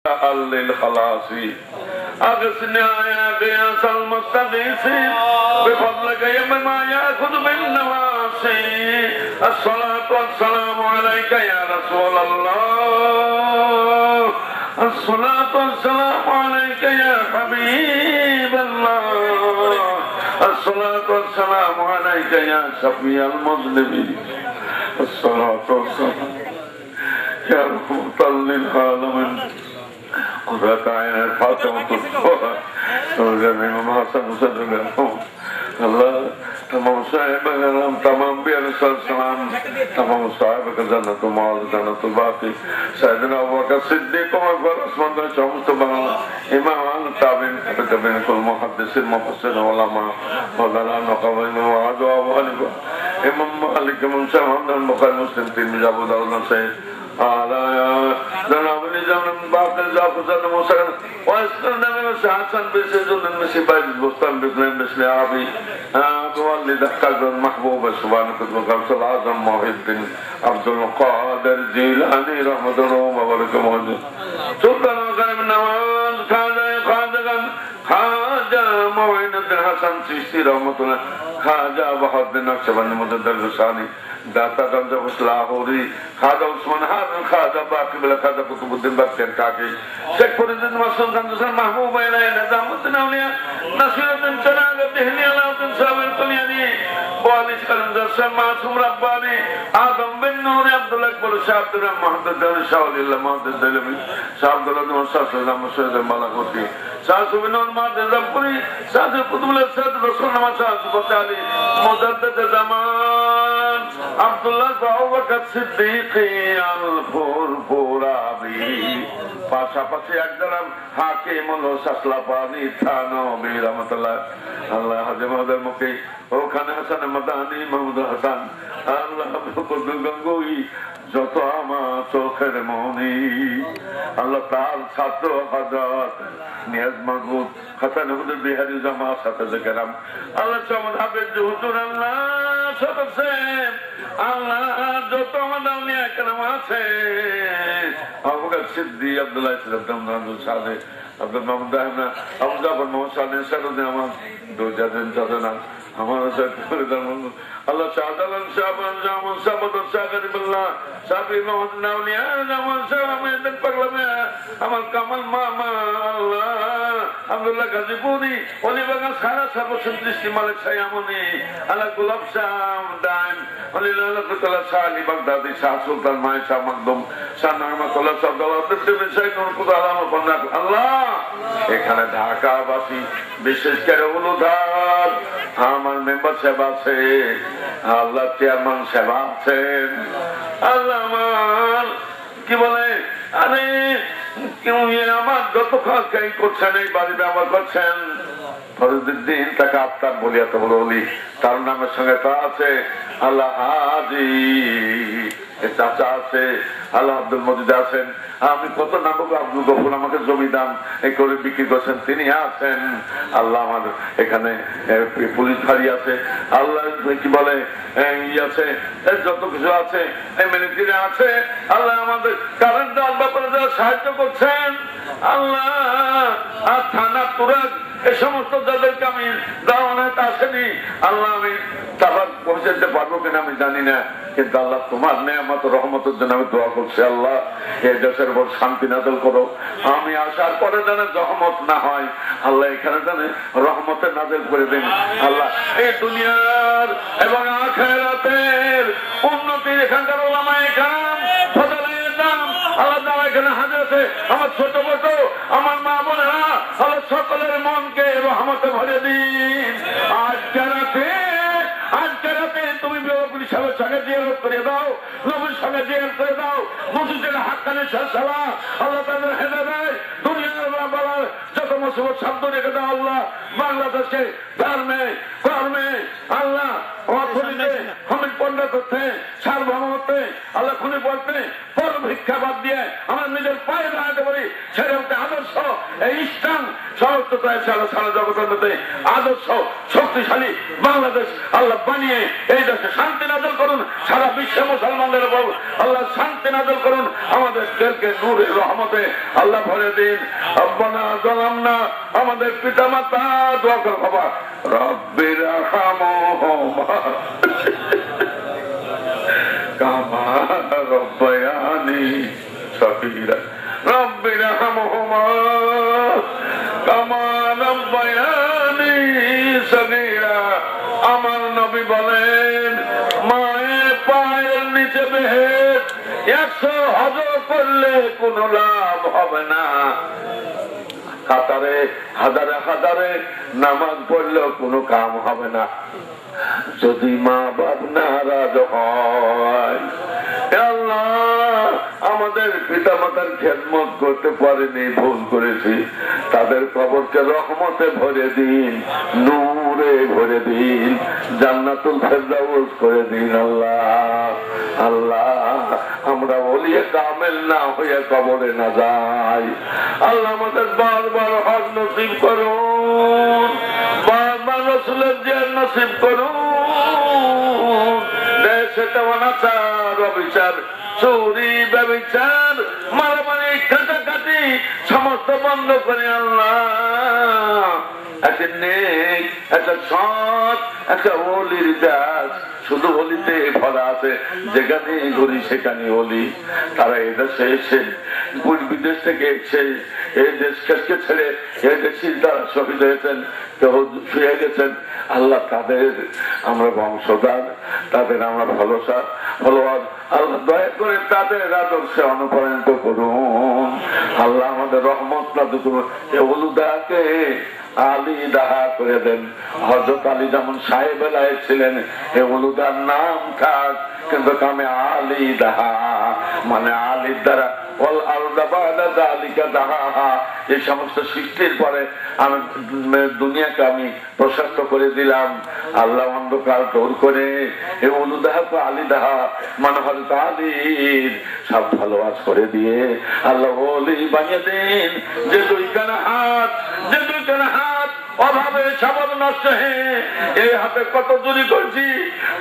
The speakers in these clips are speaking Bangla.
للخلاص أغثنا يا غياث المستغيثين بفضلك يا من ما يأخذ بالنواصي الصلاة والسلام عليك يا رسول الله الصلاة والسلام عليك يا حبيب الله الصلاة والسلام عليك يا شفيع المذنبين الصلاة والسلام يا رحمة للعالمين قرة عين الفاطمة الصلاة والجميع محسن مسجد الله تمام صاحب الكرام تمام بيرسل السلام تمام صاحب الجنة المعز جنة الباقي سيدنا أبو بكر الصديق وعمر عثمان شمس بنا إمام التابعين تابعين كل محدثين مفسرين علماء مولانا نقابين وعد أبو حنيفة إمام مالك إمام شافعي البخاري مسلم ترمذي أبو داود نسائي على جناب نظام باقي زافزان موسى واسكن من حسن بسجود المسيبات البستان بكلام مثل أبي والد حقق محبوب سبحانك وتعالى العظم محي الدين عبد القادر الجيلاني رحمة الله وبركاته موجود سلطان الغرب النواز خواجة معين الدين حسن سيستي رحمة الله خواجة بحر الدين نقشبندي مجدد الغساني दाता गंज लाहौरी खाजा उस्मान हाजन खाजा बाकी बिला खाजा कुतुबुद्दीन बख्तियार काकी शेख फरीदुद्दीन मसूद गंजसन महबूब इलाही निजामुद्दीन औलिया नसीरुद्दीन चनागर दिल्ली अलाउद्दीन साबिर कुलियानी वालिद कलंदर से मासूम रब्बानी आदम बिन नूर अब्दुल अकबर शाह अब्दुल रहमान दल शाह अल्लाह महमूद दलवी शाह अब्दुल मुसा सल्लल्लाहु अलैहि वसल्लम मलाकुती शाह सुबिन माद जफरी शाह कुतुबुल सद रसूल नवाज शाह बताली मुजद्दिद जमान আব্দুল্লাহ আবু বকর সিদ্দিক আল ফুরফুরাবি পাশাপাশি একজন হাকিম হলো সাসলাপানি থানবী রাহমাতুল্লাহ আল্লাহ হাজেমাদের মুখে ওখানে হাসান মাদানী মাহমুদ হাসান আল্লাহ কুতুল গঙ্গোই যত আমার চোখের মনি আল্লাহ তার ছাত্র হযরত নিয়াজ মাহমুদ হাসান হুজুর বিহারী জামাত সাথে কেরাম আল্লাহ চমৎ হাফেজ হুজুর আল্লাহ সদস্য আল্লাহ যত আমাদের নিয়ে কেরাম আছে আবু বকর সিদ্দিক আব্দুল্লাহ ইসলাম সাদে আব্দুল মাহমুদ আহমদ আবু জাফর মোহাম্মদ সালেহ সারুদ্দিন আমার দুজাদিন চাচা আমার আল্লাহ শাহজালাল শাহবান জামান সাবত শাহরিবুল্লাহ সাবি মোহাম্মদ নাউলিয়া জামান শাহ আহমেদ পাগলামে আমার কামাল মামা আল্লাহ আব্দুল্লাহ গাজীপুরি অলিবাগান সারা সাবসন দৃষ্টি মালিক সাইয়ামনি আল্লাহ গোলাপ শাহ দান আল্লাহ কুতলা শাহ আলী বাগদাদি শাহ সুলতান মাই শাহ মকদুম শাহ নাহমাতুল্লাহ সাদাওয়াত বিন সাইদ কুতলা আলম আল্লাহ এখানে ঢাকাবাসী বিশেষ করে অনুদান আমার মেম্বার সেবা আছে আল্লাহ চেয়ারম্যান সেবা আছেন আল্লাহ আমার কি বলে আরে আমার যত খাই করছেন এই বাড়ি ব্যবহার করছেন ফরজউদ্দিন তাকে আত্মার বলিয়া তো বলি তার নামের সঙ্গে তা আছে আল্লাহ হাজি চাচা আছে আল্লাহ আব্দুল মজিদ আছেন আমি কত নাম আব্দুল গফুর আমাকে জমি দাম এই করে বিক্রি করছেন তিনি আছেন আল্লাহ আমাদের এখানে পুলিশ ফাঁড়ি আছে আল্লাহ কি বলে আছে যত কিছু আছে মিলিটারি আছে আল্লাহ আমাদের কারেন্ট দেওয়ার ব্যাপারে যারা সাহায্য করছেন আল্লাহ আর থানা তুরাগ এই সমস্ত যাদেরকে আমি দাওয়াত আসেনি আল্লাহ আমি টাকা পৌঁছাতে পারবো কিনা আমি জানি না কিন্তু আল্লাহ তোমার নেয়ামত রহমতের জন্য আমি দোয়া করছি আল্লাহ এই দেশের উপর শান্তি নাযিল করো আমি আসার পরে যেন রহমত না হয় আল্লাহ এখানে যেন রহমতের নাযিল করে দিন আল্লাহ এই দুনিয়ার এবং আখিরাতের উন্নতি এখানকার উলামায়ে কেরাম ফজলের দাম আল্লাহ তাআলা এখানে হাজির আছে আমার ছোট ছোট আমার মা বোনেরা আল্লাহ সকলের মনকে রহমতে ভরে দিন আজকে রাতে তুমি নবীর সাহেবের সঙ্গে জিয়ারত করে দাও নবীর সঙ্গে জিয়ারত করে দাও মসজিদের হাক্কানি সালাহ আল্লাহ তাদের হেদায়েত দুনিয়ার বালার যত মুসিবত সাধ্য রেখে দাও আল্লাহ বাংলাদেশকে ধর্মে কর্মে আল্লাহ অর্থনীতি হমিদ পণ্য করতে সার্বভৌমত্বে আল্লাহ খুনি পড়তে পর ভিক্ষা বাদ দিয়ে আমার নিজের পায়ে দাঁড়াতে পারি সেরকম আদর্শ এই ইসলাম সমস্ত সারা জগতের আদর্শ শক্তিশালী বাংলাদেশ আল্লাহ বানিয়ে এই দেশে শান্তি নাযিল করুন। সারা বিশ্বে মুসলমানদের উপর আল্লাহ শান্তি নাযিল করুন। আমাদের দেরকে নূরের রহমতে আল্লাহ ভরে দিন। রব্বানা যালামনা, আমাদের পিতা মাতা দোয়া কর বাবা, রব্বির রহমহুমা কামা রব্বায়ানি সগীরা, রব্বির রহমহুমা কামা রব্বায়ানি সগীরা। আমার নবী বলেন, মায়ের পায়ের নিচে বেহেশত 100 হজ করলে কোন লাভ হবে না, কাতারে হাজারে হাজারে নামাজ পড়লেও কোনো কাম হবে না, যদি মা বাপ নারাজ হয়। আল্লাহ, আমাদের পিতা মাতার খেদমত করতে পারেনি, ভুল করেছি, তাদের কবরকে রহমতে ভরে দিন, নূরে ভরে দিন, জান্নাতুল ফেরদাউস করে দিন। আল্লাহ আল্লাহ, আমরা ওলিয়ে কামেল না হয়ে কবরে না যাই। আল্লাহ, আমাদের বারবার হক নসিব করুন, বারবার রাসূলের জিয়ার নসিব করুন। দেশে তেমন আচার অবিচার, চুরি ব্যভিচার মারামারি কাটাকাটি সমস্ত বন্ধ করে আল্লাহ একটা নেক, একটা সৎ, একটা ওলির দাস, শুধু ওলিতে ভরা আছে, যেখানে ঘুরি সেখানে ওলি। তারা এই দেশে এসে, বিদেশ থেকে এসে এই দেশকে ছেড়ে এই দেশে তারা শহীদ হয়েছেন, কেউ শুয়ে গেছেন। আল্লাহ, তাদের আমরা বংশধর, তাদের আমরা ফলোয়ার, আল্লাহ দয়া করে তাদের আদর্শে অনুপ্রাণিত করুন। আল্লাহ, আমাদের রহমত নাযিল করুন। ওলুদাকে আলী দাহা করে দেন। হযরত আলী যেমন সাহেব এলাহি ছিলেন, এ ওলুদার নাম থাক, কিন্তু কামে আলী দাহা, মানে আলীর দ্বারা এই সমস্ত সৃষ্টির পরে আমি দুনিয়াকে আমি প্রশস্ত করে দিলাম। আল্লাহ অন্ধকার দূর করে এই ওলুদাহা আলী দাহা মানে হযরত আলীর সব ভালোবাস করে দিয়ে আল্লাহ ওলি বানিয়ে দিন। যে দুইখানা হাত অভাবে সবল নষ্ট হয়ে এই হাতে কত চুরি করছি,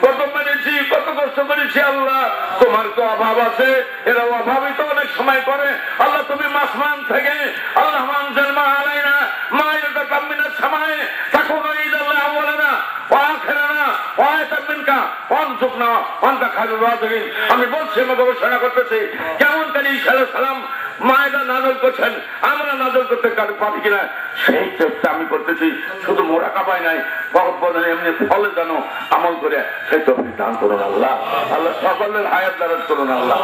কত মেরেছি, কত কষ্ট করেছি। আল্লাহ, তোমার তো অভাব আছে, এরা অভাবই তো অনেক সময় করে। আল্লাহ, তুমি মাসমান থেকে আল্লাহ মানুষের মা আলাই না মায়ের কামিনার সময় তখন বলে না আমি বলছি, গবেষণা করতেছি কেমন করে ঈসা আলাইহিস সালাম মায়েরা নাজল করছেন, আমরা নাজল করতে পারি কিনা সেই চেষ্টা আমি করতেছি। শুধু মোরাকাবাই নাই, এমনি ফলে যেন আমল করে সেই তৌফিক দান করুন আল্লাহ। আল্লাহ, সকলের হায়াত দারাজ করুন আল্লাহ,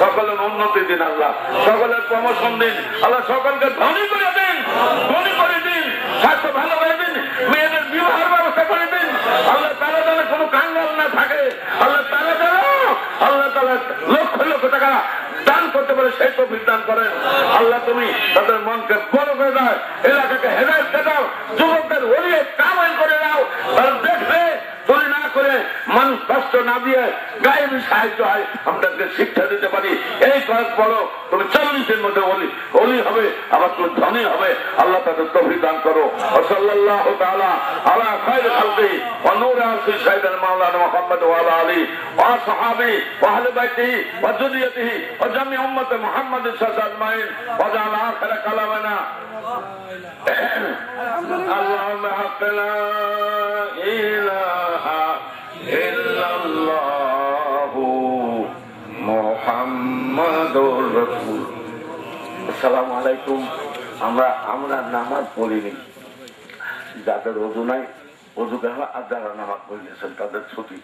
সকলের উন্নতি দিন আল্লাহ, সকলের প্রমোশন দিন আল্লাহ, সকলকে ধনী করে দিন, ধনী করে দিন, স্বাস্থ্য ভালো করে দিন, মেয়েদের বিবাহের ব্যবস্থা করে দিন আল্লাহ। তারা যেন কোনো কাঙ্গাল না থাকে আল্লাহ, তারা যেন আল্লাহ তাআলা লক্ষ লক্ষ টাকা দান করতে পারে সেই তৌফিক দান করেন আল্লাহ। তুমি তাদের মনকে বড় করে দাও, এলাকাকে হেদায়েত দাও, যুবকদের ওলিয়ে কামাল করে দাও। তারা দেখবে চুরি না করে, মানুষ কষ্ট না দিয়ে গায়েবী সাহায্য হয়, আমাদেরকে শিক্ষা দিতে পারি। এই কয়েক বড় তুমি 40-এর মধ্যে ওলি হবে, আবার তুমি ধনী হবে আল্লাহ, তাদের তৌফিক দান করো। সাল্লাল্লাহু তাআলা আলা খায়রি খালকি ওয়া নূরি আরশি সাইয়্যিদিনা মাওলানা মুহাম্মদ ওয়া আলা আলিহি ওয়া সাহাবি ওয়া আহলি বাইতিহি ওয়া যুররিয়াতিহি ওয়া জামি উম্মতি মুহাম্মাদ সাল্লাল্লাহু আলাইহি ওয়া জাআলা আখির কালামানা আল্লাহুম্মা হাক্কানা ইলাহা ইল্লাল্লাহু মুহাম্মাদুর রাসূল। আসসালামু আলাইকুম। আমরা নামাজ পড়িনি, যাদের ওযু নাই ওযু করা আর যারা নামাজ পড়িয়েছেন তাদের ছুটি।